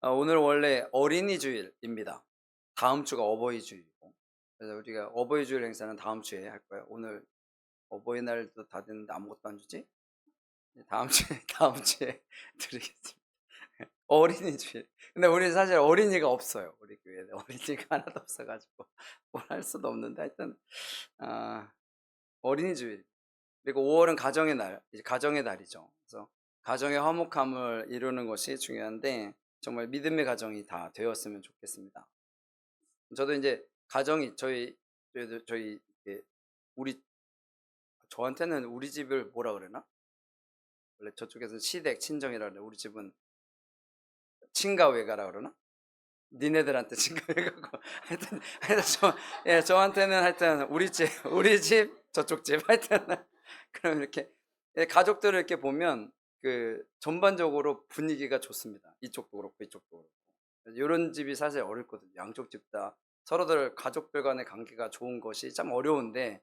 오늘 원래 어린이 주일입니다. 다음 주가 어버이 주일이고, 그래서 우리가 어버이 주일 행사는 다음 주에 할 거예요. 오늘 어버이날도 다 됐는데 아무것도 안 주지? 네, 다음 주에 다음 주에 드리겠습니다. 어린이 주일. 근데 우리 사실 어린이가 없어요. 우리 교회에 어린이가 하나도 없어가지고 뭘 할 수도 없는데, 하여튼 아, 어린이 주일. 그리고 5월은 가정의 날, 이제 가정의 달이죠. 그래서 가정의 화목함을 이루는 것이 중요한데, 정말 믿음의 가정이 다 되었으면 좋겠습니다. 저도 이제 가정이 저희 이렇게 우리 저한테는 우리 집을 뭐라 그러나? 원래 저쪽에서는 시댁 친정이라 그래. 우리 집은 친가외가라 그러나? 니네들한테 친가외가고 하여튼 저한테는 하여튼 우리 집 저쪽 집 하여튼 그럼 이렇게 가족들을 이렇게 보면 그 전반적으로 분위기가 좋습니다. 이쪽도 그렇고 이쪽도 그렇고. 요런 집이 사실 어렵거든요. 양쪽 집 다 서로들 가족들 간의 관계가 좋은 것이 참 어려운데,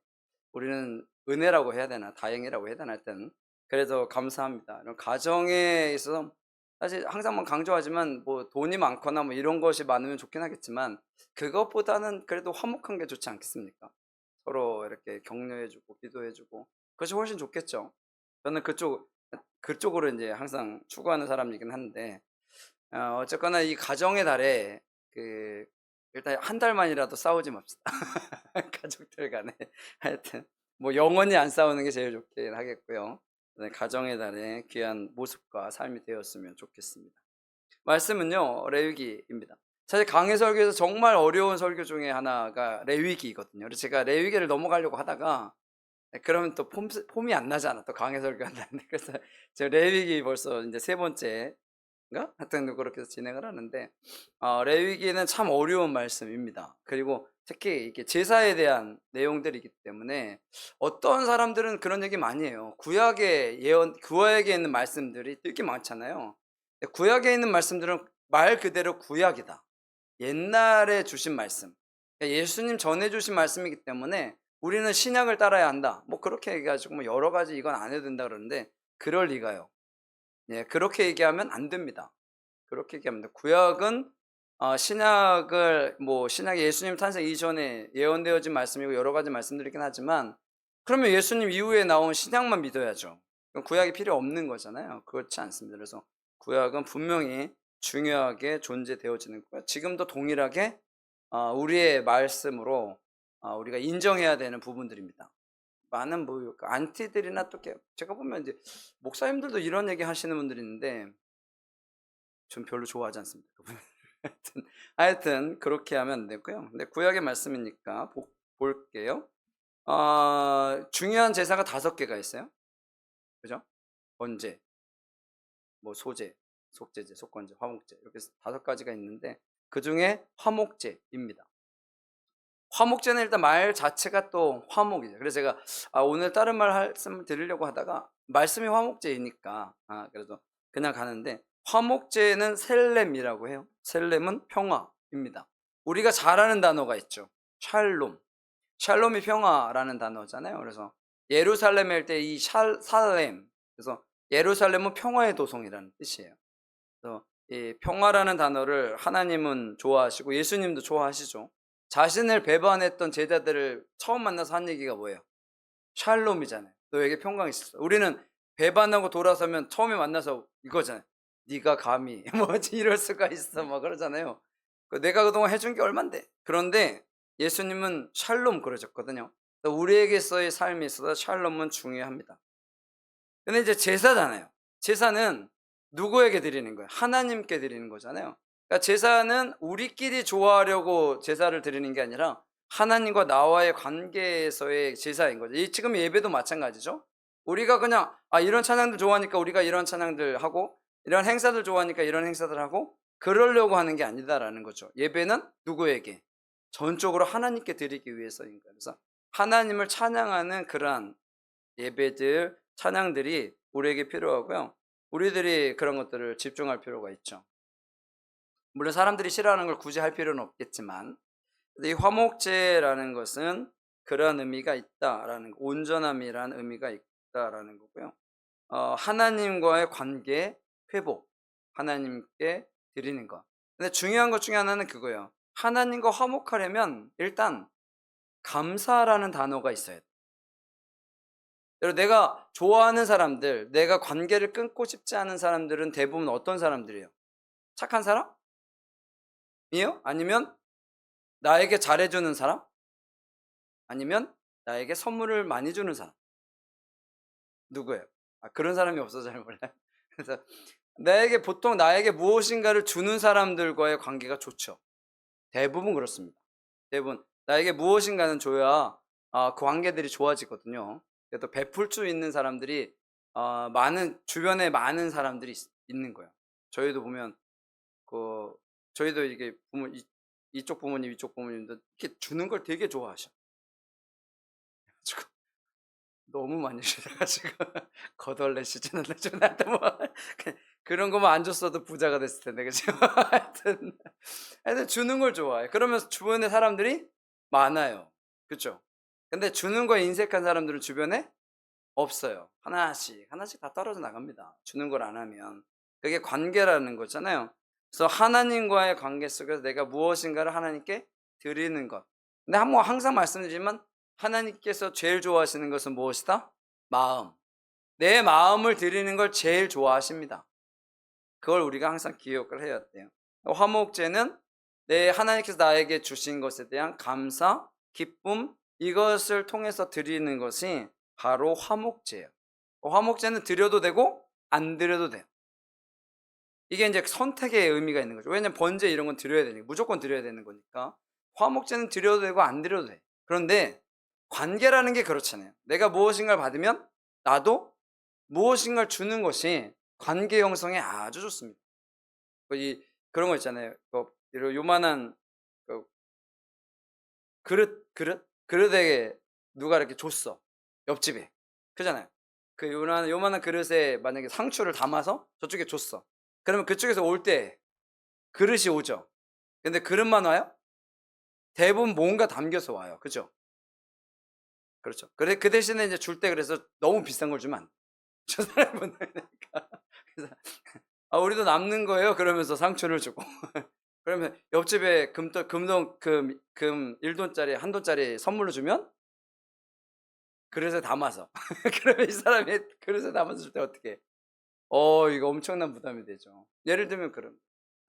우리는 은혜라고 해야 되나 다행이라고 해야 되나, 하여튼 그래서 감사합니다. 이런 가정에 있어서 사실 항상 강조하지만, 뭐 돈이 많거나 뭐 이런 것이 많으면 좋긴 하겠지만, 그것보다는 그래도 화목한 게 좋지 않겠습니까? 서로 이렇게 격려해 주고 기도해 주고 그것이 훨씬 좋겠죠. 저는 그쪽으로 이제 항상 추구하는 사람이긴 한데, 어쨌거나 이 가정의 달에 그 일단 한 달만이라도 싸우지 맙시다. 가족들 간에. 하여튼 뭐 영원히 안 싸우는 게 제일 좋긴 하겠고요. 네, 가정의 달에 귀한 모습과 삶이 되었으면 좋겠습니다. 말씀은요, 레위기입니다. 사실 강해 설교에서 정말 어려운 설교 중에 하나가 레위기거든요. 그래서 제가 레위기를 넘어가려고 하다가, 그러면 또 폼이 안 나잖아. 또 강해 설교한다는데. 그래서 제가 레위기 벌써 이제 세 번째 인가? 하여튼 그렇게 해서 진행을 하는데, 레위기는 참 어려운 말씀입니다. 그리고 특히 이게 제사에 대한 내용들이기 때문에 어떤 사람들은 그런 얘기 많이 해요. 구약에 있는 말씀들이 되게 많잖아요. 근데 구약에 있는 말씀들은 말 그대로 구약이다. 옛날에 주신 말씀. 그러니까 예수님 전해 주신 말씀이기 때문에 우리는 신약을 따라야 한다. 뭐 그렇게 얘기하시고 뭐 여러 가지 이건 안 해도 된다 그러는데, 그럴 리가요. 예, 그렇게 얘기하면 안 됩니다. 그렇게 얘기하면 돼. 구약은 신약이 예수님 탄생 이전에 예언되어진 말씀이고 여러 가지 말씀들이긴 하지만, 그러면 예수님 이후에 나온 신약만 믿어야죠. 그럼 구약이 필요 없는 거잖아요. 그렇지 않습니다. 그래서 구약은 분명히 중요하게 존재되어지는 거예요. 지금도 동일하게 우리의 말씀으로 우리가 인정해야 되는 부분들입니다. 많은 그 안티들이나 또 제가 보면 이제 목사님들도 이런 얘기 하시는 분들이 있는데, 전 별로 좋아하지 않습니다. 그분. 하여튼 그렇게 하면 안 되고요. 근데 구약의 말씀이니까 볼게요. 중요한 제사가 5개가 있어요. 그죠? 번제, 뭐 소제, 속제제, 속건제, 화목제, 이렇게 5가지가 있는데, 그중에 화목제입니다. 화목제는 일단 말 자체가 또 화목이죠. 그래서 제가 오늘 다른 말씀을 드리려고 하다가 말씀이 화목제이니까 그래서 그냥 가는데, 화목제는 셀렘이라고 해요. 셀렘은 평화입니다. 우리가 잘 아는 단어가 있죠. 샬롬. 샬롬이 평화라는 단어잖아요. 그래서 예루살렘에 할 때 이 살렘, 그래서 예루살렘은 평화의 도성이라는 뜻이에요. 그래서 이 평화라는 단어를 하나님은 좋아하시고 예수님도 좋아하시죠. 자신을 배반했던 제자들을 처음 만나서 한 얘기가 뭐예요? 샬롬이잖아요. 너에게 평강이 있었어. 우리는 배반하고 돌아서면 처음에 만나서 이거잖아요. 네가 감히 뭐지 이럴 수가 있어 막 그러잖아요. 내가 그동안 해준 게 얼만데. 그런데 예수님은 샬롬 그러셨거든요. 우리에게서의 삶에 있어서 샬롬은 중요합니다. 근데 이제 제사잖아요. 제사는 누구에게 드리는 거예요? 하나님께 드리는 거잖아요. 그러니까 제사는 우리끼리 좋아하려고 제사를 드리는 게 아니라 하나님과 나와의 관계에서의 제사인 거죠. 지금 예배도 마찬가지죠. 우리가 그냥 이런 찬양들 좋아하니까 우리가 이런 찬양들 하고, 이런 행사들 좋아하니까 이런 행사들 하고, 그러려고 하는 게 아니다라는 거죠. 예배는 누구에게? 전적으로 하나님께 드리기 위해서인 거예요. 그래서 하나님을 찬양하는 그러한 예배들, 찬양들이 우리에게 필요하고요. 우리들이 그런 것들을 집중할 필요가 있죠. 물론 사람들이 싫어하는 걸 굳이 할 필요는 없겠지만, 이 화목제라는 것은 그러한 의미가 있다라는 거, 온전함이라는 의미가 있다라는 거고요. 하나님과의 관계 회복, 하나님께 드리는 것. 근데 중요한 것 중에 하나는 그거예요. 하나님과 화목하려면 일단 감사라는 단어가 있어야 돼. 여러분, 내가 좋아하는 사람들, 내가 관계를 끊고 싶지 않은 사람들은 대부분 어떤 사람들이에요? 착한 사람이요? 아니면 나에게 잘해주는 사람? 아니면 나에게 선물을 많이 주는 사람? 누구예요? 그런 사람이 없어서 잘 몰라요. 그래서 보통 나에게 무엇인가를 주는 사람들과의 관계가 좋죠. 대부분 그렇습니다. 대부분 나에게 무엇인가는 줘야 그 관계들이 좋아지거든요. 또 베풀 수 있는 사람들이 주변에 많은 사람들이 있는 거예요. 저희도 보면 저희도 이게 이쪽 부모님 이쪽 부모님도 이렇게 주는 걸 되게 좋아하셔. 너무 많이 주셔가지고 거덜내시지는 않죠. 나한테 뭐 그런 거만 안 줬어도 부자가 됐을 텐데, 그죠? 하여튼 주는 걸 좋아해. 그러면서 주변에 사람들이 많아요. 그쵸? 근데 주는 거에 인색한 사람들은 주변에 없어요. 하나씩 다 떨어져 나갑니다. 주는 걸 안 하면. 그게 관계라는 거잖아요. 그래서 하나님과의 관계 속에서 내가 무엇인가를 하나님께 드리는 것. 근데 항상 말씀드리지만 하나님께서 제일 좋아하시는 것은 무엇이다? 마음. 내 마음을 드리는 걸 제일 좋아하십니다. 그걸 우리가 항상 기억을 해야 돼요. 화목제는 하나님께서 나에게 주신 것에 대한 감사, 기쁨, 이것을 통해서 드리는 것이 바로 화목제예요. 화목제는 드려도 되고 안 드려도 돼요. 이게 이제 선택의 의미가 있는 거죠. 왜냐면 번제 이런 건 드려야 되니까, 무조건 드려야 되는 거니까. 화목제는 드려도 되고 안 드려도 돼. 그런데 관계라는 게 그렇잖아요. 내가 무엇인가를 받으면 나도 무엇인가를 주는 것이 관계 형성에 아주 좋습니다. 그런 거 있잖아요. 이런 요만한 그릇에 누가 이렇게 줬어. 옆집에. 그잖아요. 그 요만한 그릇에 만약에 상추를 담아서 저쪽에 줬어. 그러면 그쪽에서 올 때 그릇이 오죠. 근데 그릇만 와요? 대부분 뭔가 담겨서 와요. 그죠? 그렇죠. 그 대신에 이제 줄 때 그래서 너무 비싼 걸 주면 안 돼. 저 사람이 못 내니까. 그래서 우리도 남는 거예요. 그러면서 상추를 주고. 그러면 옆집에 금 1돈짜리, 1돈짜리 선물로 주면 그릇에 담아서. 그러면 이 사람이 그릇에 담아서 줄 때 어떻게 해? 이거 엄청난 부담이 되죠. 예를 들면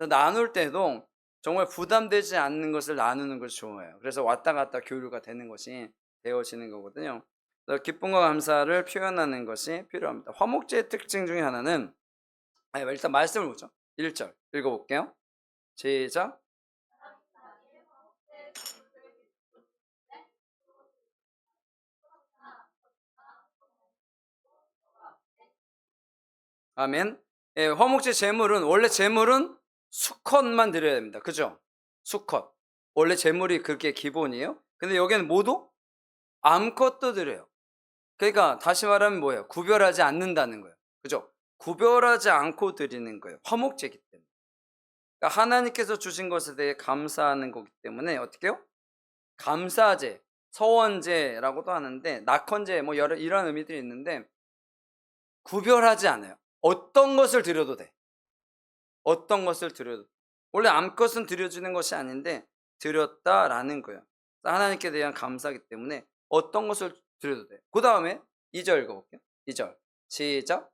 나눌 때도 정말 부담되지 않는 것을 나누는 것이 좋아요. 그래서 왔다 갔다 교류가 되는 것이 되어지는 거거든요. 그래서 기쁨과 감사를 표현하는 것이 필요합니다. 화목제의 특징 중에 하나는 일단 말씀을 보죠. 1절 읽어볼게요. 시작. 아멘. 화목제 원래 제물은 수컷만 드려야 됩니다. 그죠? 수컷. 원래 제물이 그렇게 기본이에요. 근데 여기는 모두 암컷도 드려요. 그러니까 다시 말하면 뭐예요? 구별하지 않는다는 거예요. 그죠? 구별하지 않고 드리는 거예요. 화목제이기 때문에. 그러니까 하나님께서 주신 것에 대해 감사하는 거기 때문에 어떻게 해요? 감사제, 서원제라고도 하는데 낙헌제 뭐 이런 의미들이 있는데 구별하지 않아요. 어떤 것을 드려도 돼. 어떤 것을 드려도 돼. 원래 암컷은 드려지는 것이 아닌데 드렸다라는 거예요. 하나님께 대한 감사하기 때문에 어떤 것을 드려도 돼. 그 다음에 2절 읽어볼게요. 2절 시작.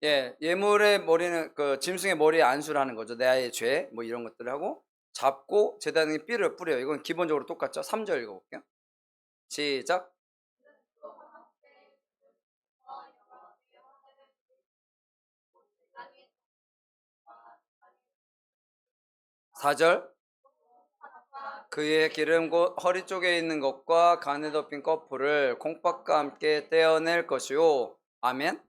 예물의 머리는 짐승의 머리에 안수라는 거죠. 내 아이의 죄 뭐 이런 것들을 하고 잡고 제단에 삐를 뿌려요. 이건 기본적으로 똑같죠. 3절 읽어볼게요. 시작. 4절 그의 기름 곧 허리 쪽에 있는 것과 간에 덮인 거풀을 콩팥과 함께 떼어낼 것이요. 아멘.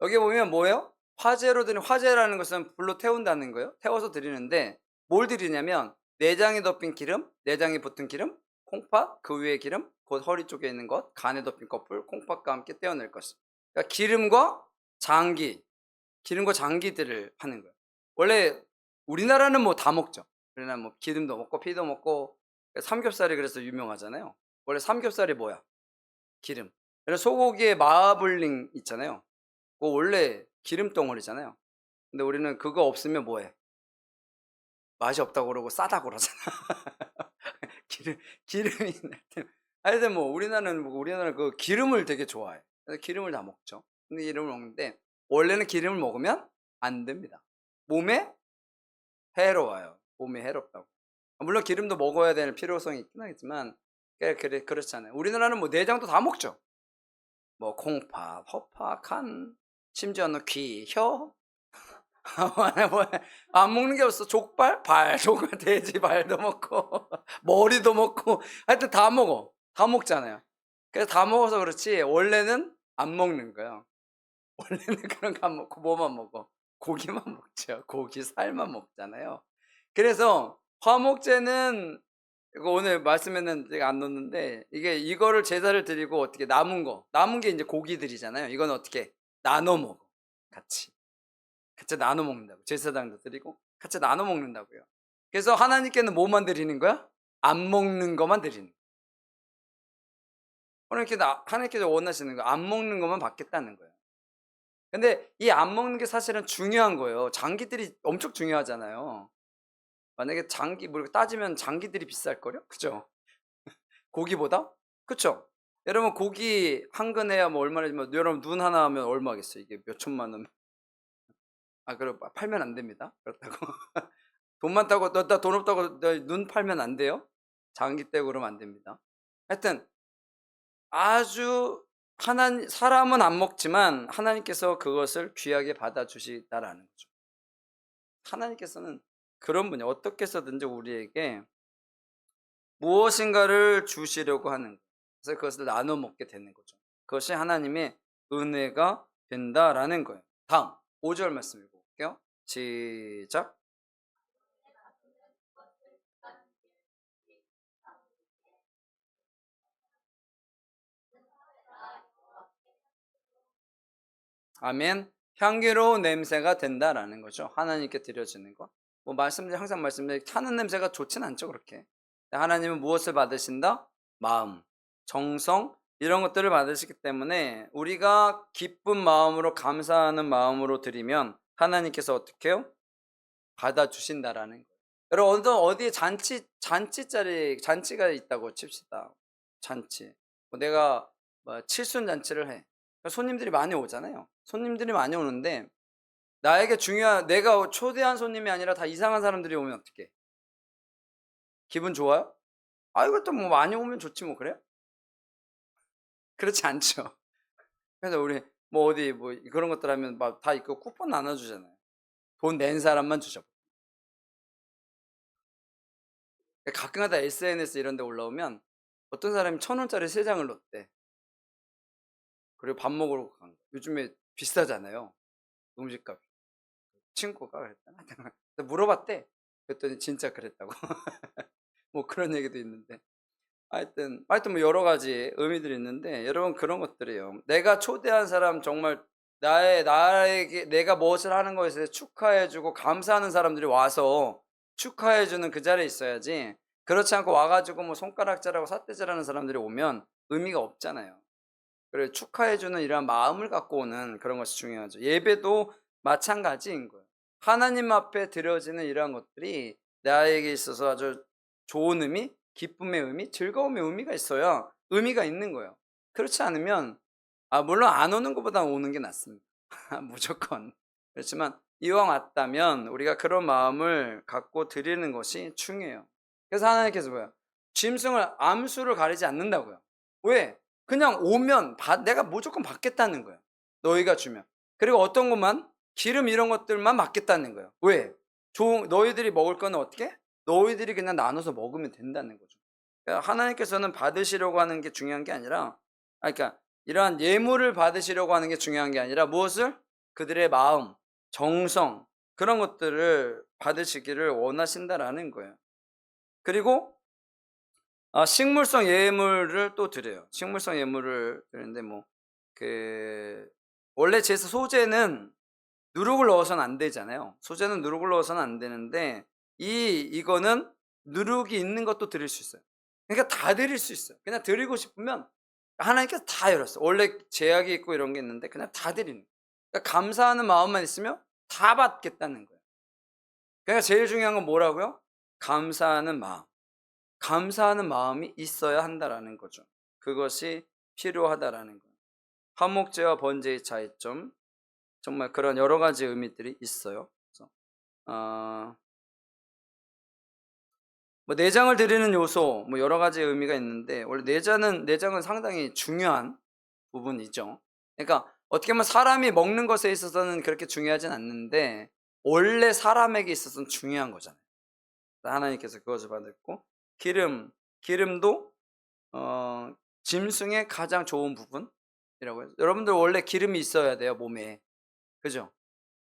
여기 보면 뭐예요? 화제라는 것은 불로 태운다는 거예요. 태워서 드리는데 뭘 드리냐면 내장에 덮인 기름, 내장에 붙은 기름, 콩팥, 그 위에 기름, 곧 허리 쪽에 있는 것, 간에 덮인 거풀, 콩팥과 함께 떼어낼 것이. 그러니까 기름과 장기들을 하는 거예요. 원래 우리나라는 뭐 다 먹죠. 우리나라 뭐 기름도 먹고 피도 먹고 삼겹살이 그래서 유명하잖아요. 원래 삼겹살이 뭐야? 기름. 그래서 소고기에 마블링 있잖아요. 그거 원래 기름 덩어리잖아요. 근데 우리는 그거 없으면 뭐해? 맛이 없다고 그러고 싸다고 그러잖아. 기름 기름이 있는 하여튼 뭐 우리나라는 그 기름을 되게 좋아해. 그래서 기름을 다 먹죠. 근데 기름을 먹는데 원래는 기름을 먹으면 안 됩니다. 몸에 해로워요. 몸에 해롭다고. 물론 기름도 먹어야 될 필요성이 있긴 하겠지만 그렇잖아요. 우리나라는 뭐 내장도 다 먹죠. 뭐 콩팥, 허파, 간, 심지어는 귀, 혀. 안 먹는 게 없어. 족발, 족발, 돼지 발도 먹고 머리도 먹고 하여튼 다 먹어. 다 먹잖아요. 그래서 다 먹어서 그렇지 원래는 안 먹는 거예요. 원래는 그런 거 안 먹고 뭐만 먹어? 고기만 먹죠. 고기 살만 먹잖아요. 그래서 화목제는 이거 오늘 말씀에는 제가 안 넣었는데 이거를 제사를 드리고 어떻게 남은 게 이제 고기들이잖아요. 이건 어떻게 나눠 먹어. 같이 나눠 먹는다고. 제사장도 드리고 같이 나눠 먹는다고요. 그래서 하나님께는 뭐만 드리는 거야? 안 먹는 것만 드리는 거야. 하나님께서 원하시는 거 안 먹는 것만 받겠다는 거예요. 근데 이 안 먹는 게 사실은 중요한 거예요. 장기들이 엄청 중요하잖아요. 만약에 뭐 이렇게 따지면 장기들이 비쌀걸요? 그죠? 고기보다? 그쵸? 여러분 고기 한 근에야 뭐 얼마나 여러분 눈 하나 하면 얼마겠어요? 이게 몇 천만 원. 그럼 팔면 안 됩니다. 그렇다고. 돈 많다고 나 돈 없다고 눈 팔면 안 돼요. 장기 떼고 그러면 안 됩니다. 하여튼 아주 사람은 안 먹지만 하나님께서 그것을 귀하게 받아주시다라는 거죠. 하나님께서는 그런 분이 어떻게 해서든지 우리에게 무엇인가를 주시려고 하는 거예요. 그래서 그것을 나눠 먹게 되는 거죠. 그것이 하나님의 은혜가 된다라는 거예요. 다음 5절 말씀 읽어볼게요. 시작. 아멘. 향기로운 냄새가 된다라는 거죠. 하나님께 드려지는 거. 뭐 항상 말씀드린 타는 냄새가 좋진 않죠, 그렇게. 하나님은 무엇을 받으신다? 마음, 정성 이런 것들을 받으시기 때문에 우리가 기쁜 마음으로 감사하는 마음으로 드리면 하나님께서 어떻게 해요? 받아주신다라는 거예요. 여러분 어디에 잔치가 있다고 칩시다. 잔치. 내가 칠순 잔치를 해. 손님들이 많이 오잖아요. 손님들이 많이 오는데 내가 초대한 손님이 아니라 다 이상한 사람들이 오면 어떡해? 기분 좋아요? 이것도 뭐 많이 오면 좋지 뭐 그래요? 그렇지 않죠. 그래서 우리 뭐 어디 뭐 그런 것들 하면 막 다 있고 쿠폰 나눠주잖아요. 돈 낸 사람만 주죠. 가끔가다 SNS 이런 데 올라오면 어떤 사람이 1,000원짜리 3장을 넣었대. 그리고 밥 먹으러 간 거야. 요즘에 비싸잖아요. 음식값이. 친구가 그랬잖아. 물어봤대. 그랬더니 진짜 그랬다고. 뭐 그런 얘기도 있는데. 하여튼 뭐 여러 가지 의미들이 있는데 여러분 그런 것들이에요. 내가 초대한 사람 정말 나에게 내가 무엇을 하는 것에 대해서 축하해주고 감사하는 사람들이 와서 축하해주는 그 자리에 있어야지. 그렇지 않고 와가지고 뭐 손가락질하고 삿대질하는 사람들이 오면 의미가 없잖아요. 그래 축하해주는 이러한 마음을 갖고 오는 그런 것이 중요하죠. 예배도 마찬가지인 거예요. 하나님 앞에 드려지는 이러한 것들이 나에게 있어서 아주 좋은 의미, 기쁨의 의미, 즐거움의 의미가 있어야 의미가 있는 거예요. 그렇지 않으면 물론 안 오는 것보다 오는 게 낫습니다. 무조건. 그렇지만 이왕 왔다면 우리가 그런 마음을 갖고 드리는 것이 중요해요. 그래서 하나님께서 뭐야? 짐승을 암수를 가리지 않는다고요. 왜? 그냥 오면 내가 무조건 받겠다는 거예요. 너희가 주면. 그리고 어떤 것만 기름 이런 것들만 받겠다는 거예요. 왜? 너희들이 먹을 거는 어떻게? 너희들이 그냥 나눠서 먹으면 된다는 거죠. 그러니까 하나님께서는 받으시려고 하는 게 중요한 게 아니라 그러니까 이러한 예물을 받으시려고 하는 게 중요한 게 아니라 무엇을? 그들의 마음, 정성 그런 것들을 받으시기를 원하신다라는 거예요. 그리고 식물성 예물을 또 드려요. 식물성 예물을 드리는데 원래 제사 소제는 누룩을 넣어서는 안 되잖아요. 소제는 누룩을 넣어서는 안 되는데 이거는 누룩이 있는 것도 드릴 수 있어요. 그러니까 다 드릴 수 있어요. 그냥 드리고 싶으면 하나님께서 다 열었어요. 원래 제약이 있고 이런 게 있는데 그냥 다 드리는 거예요. 그러니까 감사하는 마음만 있으면 다 받겠다는 거예요. 그러니까 제일 중요한 건 뭐라고요? 감사하는 마음. 감사하는 마음이 있어야 한다라는 거죠. 그것이 필요하다라는 거예요. 화목제와 번제의 차이점, 정말 그런 여러 가지 의미들이 있어요. 그래서 뭐 내장을 드리는 요소, 뭐 여러 가지 의미가 있는데 원래 내장은 상당히 중요한 부분이죠. 그러니까 어떻게 보면 사람이 먹는 것에 있어서는 그렇게 중요하진 않는데 원래 사람에게 있어서는 중요한 거잖아요. 하나님께서 그것을 받았고, 기름도 짐승의 가장 좋은 부분이라고 해요. 여러분들 원래 기름이 있어야 돼요, 몸에. 그죠?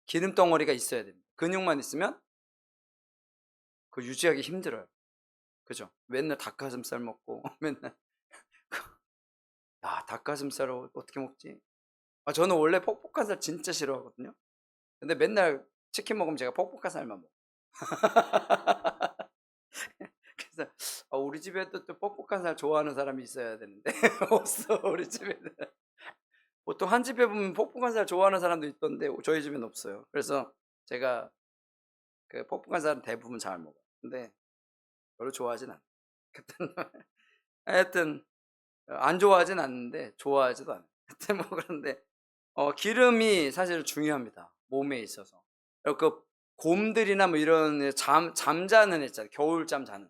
기름 덩어리가 있어야 됩니다. 근육만 있으면 그 유지하기 힘들어요. 그죠? 맨날 닭가슴살 먹고 맨날 닭가슴살을 어떻게 먹지? 저는 원래 퍽퍽한 살 진짜 싫어하거든요. 근데 맨날 치킨 먹으면 제가 퍽퍽한 살만 먹어요. 그래서 우리 집에도 또 퍽퍽한 살 좋아하는 사람이 있어야 되는데 없어, 우리 집에는. 보통 한 집에 보면 퍽퍽한 살 좋아하는 사람도 있던데 저희 집엔 없어요. 그래서 제가 그 퍽퍽한 살은 대부분 잘 먹어요. 근데 별로 좋아하진 않아요. 하여튼 안 좋아하진 않는데 좋아하지도 않아요. 하여튼 뭐 그런데 기름이 사실 중요합니다, 몸에 있어서. 그 곰들이나 뭐 이런 잠자는 애 있잖아요. 겨울잠 자는.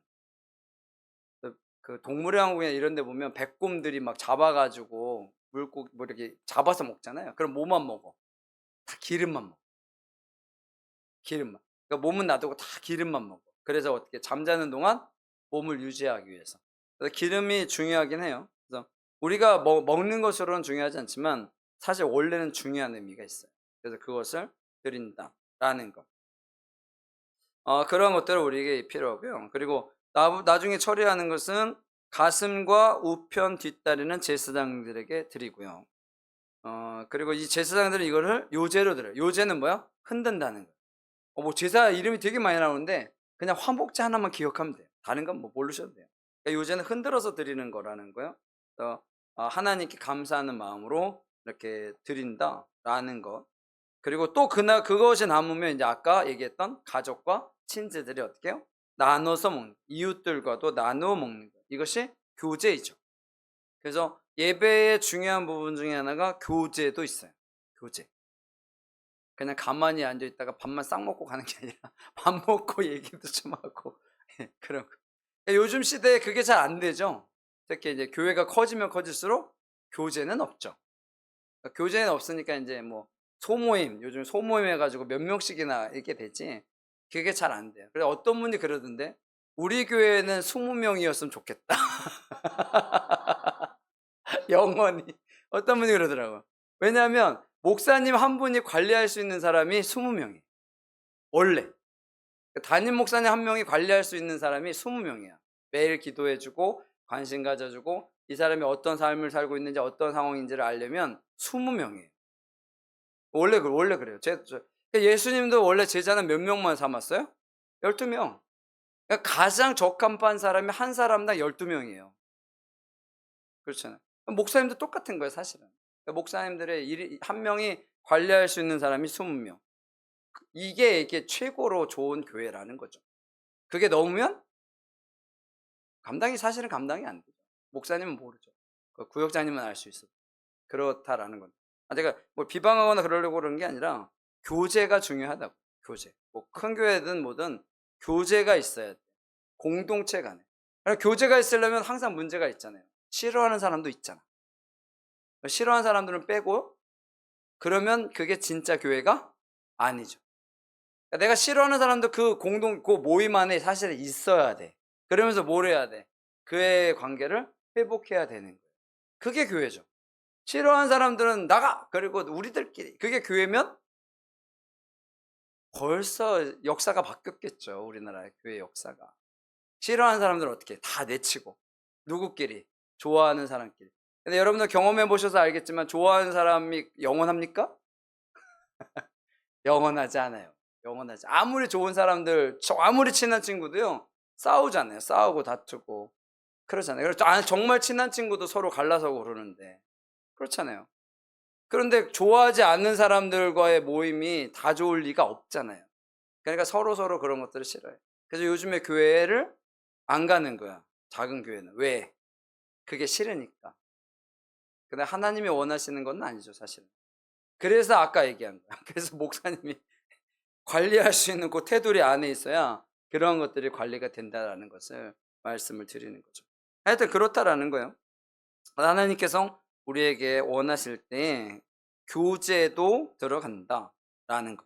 그 동물의 왕국이나 이런 데 보면 백곰들이 막 잡아 가지고 물고기 뭐 이렇게 잡아서 먹잖아요. 그럼 뭐만 먹어? 다 기름만 먹어. 기름만. 그러니까 몸은 놔두고 다 기름만 먹어. 그래서 어떻게 잠자는 동안 몸을 유지하기 위해서. 그래서 기름이 중요하긴 해요. 그래서 우리가 먹는 것으로는 중요하지 않지만 사실 원래는 중요한 의미가 있어요. 그래서 그것을 드린다라는 것. 그런 것들은 우리에게 필요하고요. 그리고 나중에 처리하는 것은 가슴과 우편 뒷다리는 제사장들에게 드리고요. 그리고 이 제사장들은 이거를 요제로 드려요. 요제는 뭐야? 흔든다는 거예요. 뭐 제사 이름이 되게 많이 나오는데 그냥 화목제 하나만 기억하면 돼요. 다른 건 뭐 모르셔도 돼요. 그러니까 요제는 흔들어서 드리는 거라는 거예요. 그래서 하나님께 감사하는 마음으로 이렇게 드린다라는 것. 그리고 또 그것이 남으면 이제 아까 얘기했던 가족과 친지들이 어떻게 해요? 나눠서 먹는, 이웃들과도 나누어 먹는 것. 이것이 교제이죠. 그래서 예배의 중요한 부분 중에 하나가 교제도 있어요. 교제. 그냥 가만히 앉아 있다가 밥만 싹 먹고 가는 게 아니라 밥 먹고 얘기도 좀 하고 그런 거. 요즘 시대에 그게 잘 안 되죠. 특히 이제 교회가 커지면 커질수록 교제는 없죠. 교제는 없으니까 이제 뭐 소모임, 요즘 소모임 해가지고 몇 명씩이나 이렇게 되지, 그게 잘 안 돼요. 그래서 어떤 분이 그러던데 우리 교회는 20명이었으면 좋겠다. 영원히. 어떤 분이 그러더라고요. 왜냐하면 목사님 한 분이 관리할 수 있는 사람이 20명이에요. 원래. 담임 목사님 한 명이 관리할 수 있는 사람이 20명이야. 매일 기도해 주고 관심 가져 주고 이 사람이 어떤 삶을 살고 있는지 어떤 상황인지를 알려면 20명이에요. 원래 그래요. 예수님도 원래 제자는 몇 명만 삼았어요? 12명. 그러니까 가장 적합한 사람이 한 사람당 12명이에요. 그렇잖아요. 목사님도 똑같은 거예요, 사실은. 그러니까 목사님들의 한 명이 관리할 수 있는 사람이 20명. 이게 최고로 좋은 교회라는 거죠. 그게 넘으면 사실은 감당이 안 되죠. 목사님은 모르죠. 그 구역장님은 알 수 있어요. 그렇다라는 건. 제가 뭐 비방하거나 그러려고 그러는 게 아니라 교제가 중요하다고. 교제. 뭐 큰 교회든 뭐든 교제가 있어야 돼. 공동체 간에. 교제가 있으려면 항상 문제가 있잖아요. 싫어하는 사람도 있잖아. 싫어하는 사람들은 빼고, 그러면 그게 진짜 교회가 아니죠. 내가 싫어하는 사람도 그 모임 안에 사실은 있어야 돼. 그러면서 뭘 해야 돼? 그의 관계를 회복해야 되는 거예요. 그게 교회죠. 싫어하는 사람들은 나가! 그리고 우리들끼리. 그게 교회면 벌써 역사가 바뀌었겠죠. 우리나라의 교회 역사가. 싫어하는 사람들은 어떻게 다 내치고. 누구끼리? 좋아하는 사람끼리. 근데 여러분들 경험해 보셔서 알겠지만 좋아하는 사람이 영원합니까? 영원하지 않아요. 영원하지. 아무리 좋은 사람들, 아무리 친한 친구도요, 싸우잖아요. 싸우고 다투고. 그렇잖아요. 정말 친한 친구도 서로 갈라서고 그러는데 그렇잖아요. 그런데 좋아하지 않는 사람들과의 모임이 다 좋을 리가 없잖아요. 그러니까 서로서로 그런 것들을 싫어해요. 그래서 요즘에 교회를 안 가는 거야, 작은 교회는. 왜? 그게 싫으니까. 근데 하나님이 원하시는 건 아니죠, 사실은. 그래서 아까 얘기한 거야. 그래서 목사님이 관리할 수 있는 그 테두리 안에 있어야 그러한 것들이 관리가 된다라는 것을 말씀을 드리는 거죠. 하여튼 그렇다라는 거예요. 하나님께서 우리에게 원하실 때 교제도 들어간다라는 것.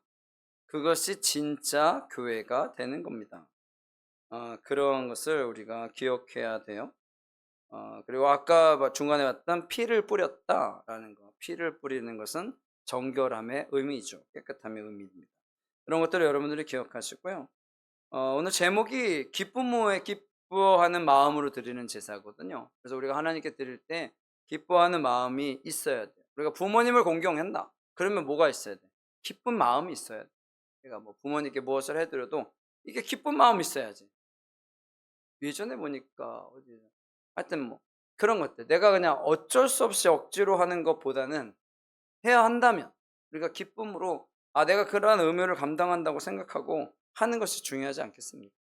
그것이 진짜 교회가 되는 겁니다. 그런 것을 우리가 기억해야 돼요. 그리고 아까 중간에 봤던 피를 뿌렸다라는 거. 피를 뿌리는 것은 정결함의 의미죠. 깨끗함의 의미입니다. 그런 것들을 여러분들이 기억하시고요. 오늘 제목이 기쁨의 기뻐하는 마음으로 드리는 제사거든요. 그래서 우리가 하나님께 드릴 때 기뻐하는 마음이 있어야 돼요. 우리가 부모님을 공경한다. 그러면 뭐가 있어야 돼? 기쁜 마음이 있어야 돼. 그러니까 뭐 부모님께 무엇을 해드려도 이게 기쁜 마음이 있어야지. 예전에 보니까 어디 하여튼 뭐 그런 것들 내가 그냥 어쩔 수 없이 억지로 하는 것보다는 해야 한다면 우리가 기쁨으로 내가 그러한 의무를 감당한다고 생각하고 하는 것이 중요하지 않겠습니까?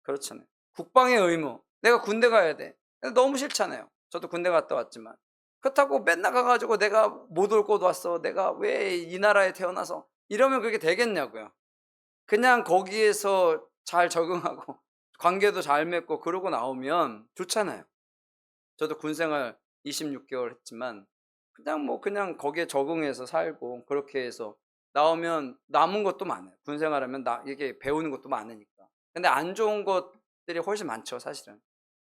그렇잖아요. 국방의 의무. 내가 군대 가야 돼. 너무 싫잖아요. 저도 군대 갔다 왔지만. 그렇다고 맨날 가 가지고 '내가 못 올 곳 왔어. 내가 왜 이 나라에 태어나서' 이러면 그게 되겠냐고요. 그냥 거기에서 잘 적응하고 관계도 잘 맺고 그러고 나오면 좋잖아요. 저도 군 생활 26 개월 했지만 그냥 거기에 적응해서 살고 그렇게 해서 나오면 남은 것도 많아요. 군 생활하면 이게 배우는 것도 많으니까. 근데 안 좋은 것들이 훨씬 많죠, 사실은.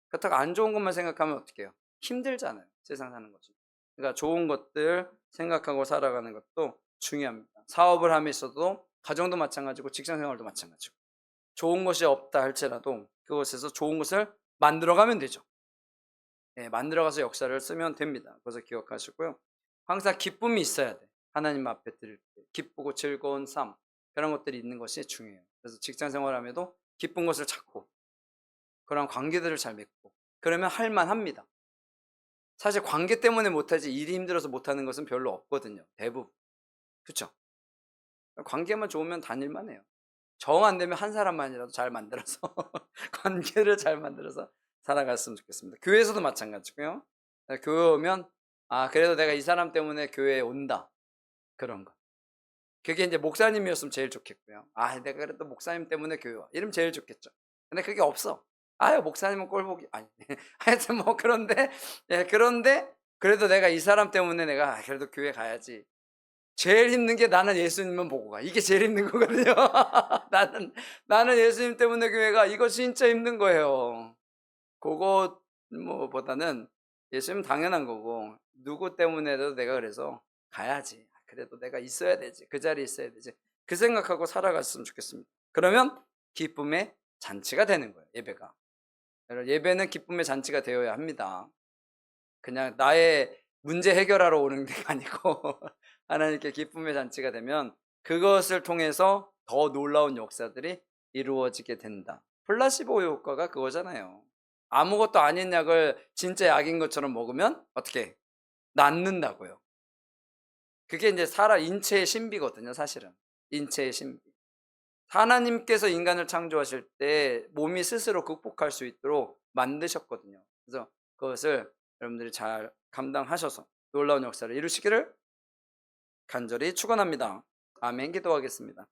그렇다고 안 좋은 것만 생각하면 어떡해요? 힘들잖아요, 세상 사는 거지. 그러니까 좋은 것들 생각하고 살아가는 것도 중요합니다. 사업을 함에서도 가정도 마찬가지고 직장 생활도 마찬가지고. 좋은 것이 없다 할지라도 그것에서 좋은 것을 만들어 가면 되죠. 예, 만들어 가서 역사를 쓰면 됩니다. 그래서 기억하시고요. 항상 기쁨이 있어야 돼. 하나님 앞에 드릴 때. 기쁘고 즐거운 삶. 그런 것들이 있는 것이 중요해요. 그래서 직장 생활하면도 기쁜 것을 찾고 그런 관계들을 잘 맺고 그러면 할 만합니다. 사실 관계 때문에 못하지 일이 힘들어서 못하는 것은 별로 없거든요. 대부분. 그쵸? 관계만 좋으면 다닐만 해요. 정 안 되면 한 사람만이라도 잘 만들어서 관계를 잘 만들어서 살아갔으면 좋겠습니다. 교회에서도 마찬가지고요. 교회 오면 그래도 내가 이 사람 때문에 교회에 온다. 그런 거. 그게 이제 목사님이었으면 제일 좋겠고요. 내가 그래도 목사님 때문에 교회 와. 이러면 제일 좋겠죠. 근데 그게 없어. 아유, 목사님은 꼴보기 아니. 하여튼 뭐 그런데 예, 그런데 그래도 내가 이 사람 때문에 내가 그래도 교회 가야지. 제일 힘든 게 나는 예수님만 보고 가. 이게 제일 힘든 거거든요. 나는 예수님 때문에 교회 가. 이거 진짜 힘든 거예요. 그것 보다는 예수님 당연한 거고 누구 때문에도 내가 그래서 가야지. 그래도 내가 있어야 되지. 그 자리에 있어야 되지. 그 생각하고 살아갔으면 좋겠습니다. 그러면 기쁨의 잔치가 되는 거예요, 예배가. 여러분, 예배는 기쁨의 잔치가 되어야 합니다. 그냥 나의 문제 해결하러 오는 게 아니고 하나님께 기쁨의 잔치가 되면 그것을 통해서 더 놀라운 역사들이 이루어지게 된다. 플라시보 효과가 그거잖아요. 아무것도 아닌 약을 진짜 약인 것처럼 먹으면 어떻게 낫는다고요. 그게 이제 인체의 신비거든요, 사실은. 인체의 신비. 하나님께서 인간을 창조하실 때 몸이 스스로 극복할 수 있도록 만드셨거든요. 그래서 그것을 여러분들이 잘 감당하셔서 놀라운 역사를 이루시기를 간절히 축원합니다. 아멘. 기도하겠습니다.